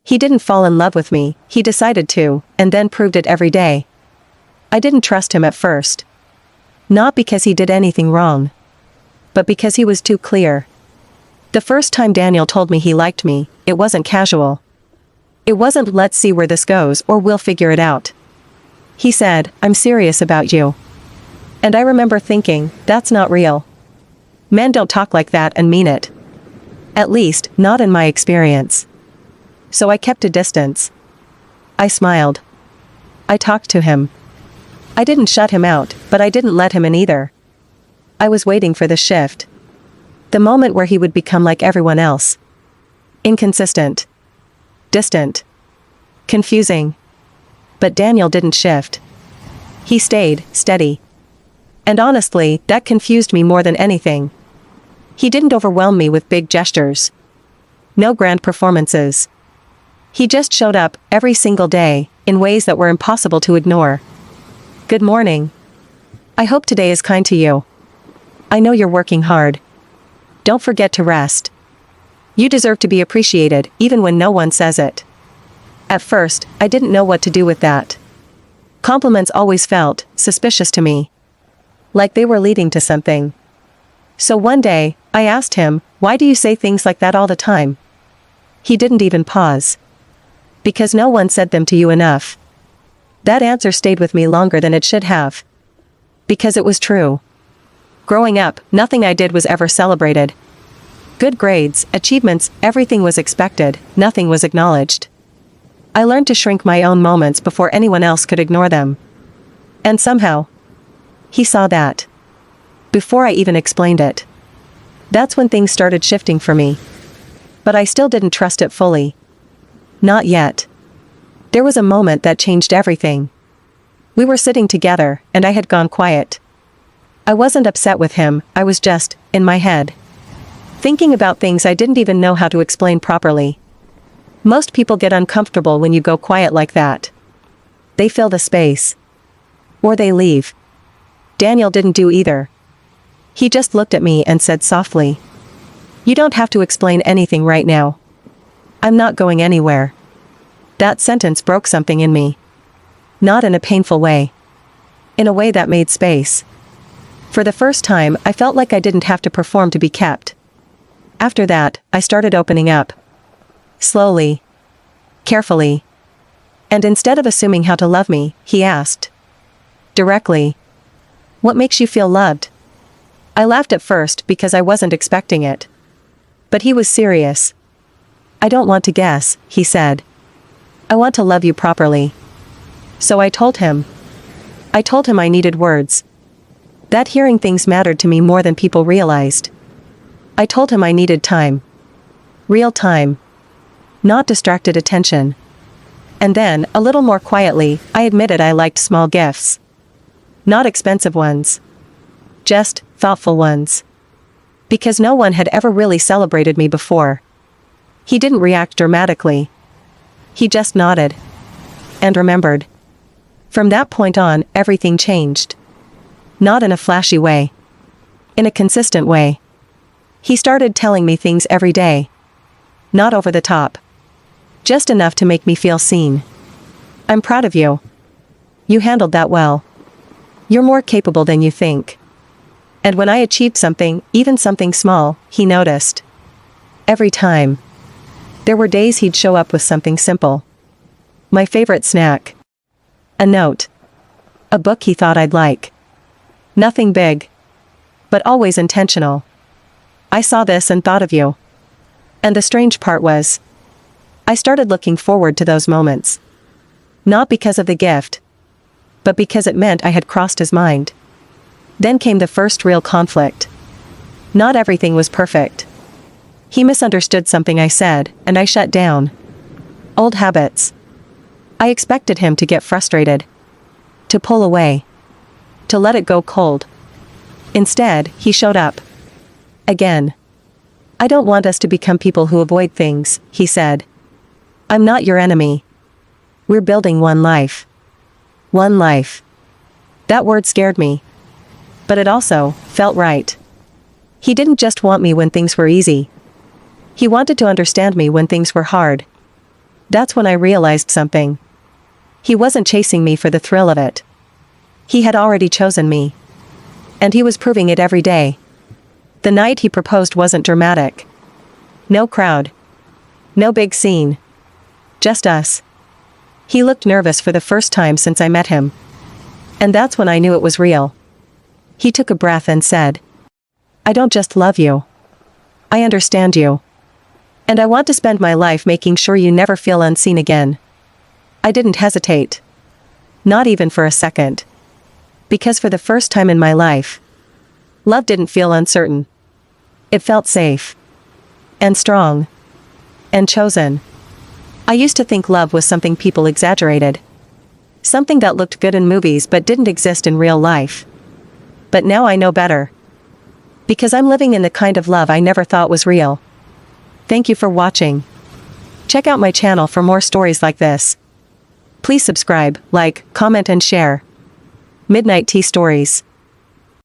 He didn't fall in love with me, he decided to, and then proved it every day. I didn't trust him at first. Not because he did anything wrong, but because he was too clear. The first time Daniel told me he liked me, it wasn't casual. It wasn't "let's see where this goes" or "we'll figure it out." He said, "I'm serious about you." And I remember thinking, that's not real. Men don't talk like that and mean it. At least, not in my experience. So I kept a distance. I smiled. I talked to him. I didn't shut him out, but I didn't let him in either. I was waiting for the shift. The moment where he would become like everyone else. Inconsistent. Distant. Confusing. But Daniel didn't shift. He stayed steady. And honestly, that confused me more than anything. He didn't overwhelm me with big gestures. No grand performances. He just showed up every single day, in ways that were impossible to ignore. "Good morning. I hope today is kind to you. I know you're working hard. Don't forget to rest. You deserve to be appreciated, even when no one says it." At first, I didn't know what to do with that. Compliments always felt suspicious to me. Like they were leading to something. So one day, I asked him, "Why do you say things like that all the time?" He didn't even pause. "Because no one said them to you enough." That answer stayed with me longer than it should have. Because it was true. Growing up, nothing I did was ever celebrated. Good grades, achievements, everything was expected, nothing was acknowledged. I learned to shrink my own moments before anyone else could ignore them. And somehow, he saw that. Before I even explained it. That's when things started shifting for me. But I still didn't trust it fully. Not yet. There was a moment that changed everything. We were sitting together, and I had gone quiet. I wasn't upset with him, I was just, in my head. Thinking about things I didn't even know how to explain properly. Most people get uncomfortable when you go quiet like that. They fill the space. Or they leave. Daniel didn't do either. He just looked at me and said softly, "You don't have to explain anything right now. I'm not going anywhere." That sentence broke something in me. Not in a painful way. In a way that made space. For the first time, I felt like I didn't have to perform to be kept. After that, I started opening up. Slowly. Carefully. And instead of assuming how to love me, he asked. Directly. "What makes you feel loved?" I laughed at first because I wasn't expecting it. But he was serious. "I don't want to guess," he said. "I want to love you properly." So I told him. I told him I needed words. That hearing things mattered to me more than people realized. I told him I needed time. Real time. Not distracted attention. And then, a little more quietly, I admitted I liked small gifts. Not expensive ones. Just thoughtful ones. Because no one had ever really celebrated me before. He didn't react dramatically. He just nodded. And remembered. From that point on, everything changed. Not in a flashy way. In a consistent way. He started telling me things every day. Not over the top. Just enough to make me feel seen. "I'm proud of you. You handled that well. You're more capable than you think." And when I achieved something, even something small, he noticed. Every time. There were days he'd show up with something simple. My favorite snack. A note. A book he thought I'd like. Nothing big. But always intentional. "I saw this and thought of you." And the strange part was, I started looking forward to those moments. Not because of the gift. But because it meant I had crossed his mind. Then came the first real conflict. Not everything was perfect. He misunderstood something I said, and I shut down. Old habits. I expected him to get frustrated. To pull away. To let it go cold. Instead, he showed up. Again. "I don't want us to become people who avoid things," he said. "I'm not your enemy. We're building one life." One life. That word scared me. But it also felt right. He didn't just want me when things were easy. He wanted to understand me when things were hard. That's when I realized something. He wasn't chasing me for the thrill of it. He had already chosen me. And he was proving it every day. The night he proposed wasn't dramatic. No crowd. No big scene. Just us. He looked nervous for the first time since I met him. And that's when I knew it was real. He took a breath and said, "I don't just love you. I understand you. And I want to spend my life making sure you never feel unseen again." I didn't hesitate. Not even for a second. Because for the first time in my life, love didn't feel uncertain. It felt safe. And strong. And chosen. I used to think love was something people exaggerated. Something that looked good in movies but didn't exist in real life. But now I know better. Because I'm living in the kind of love I never thought was real. Thank you for watching. Check out my channel for more stories like this. Please subscribe, like, comment and share. Midnight Tea Stories.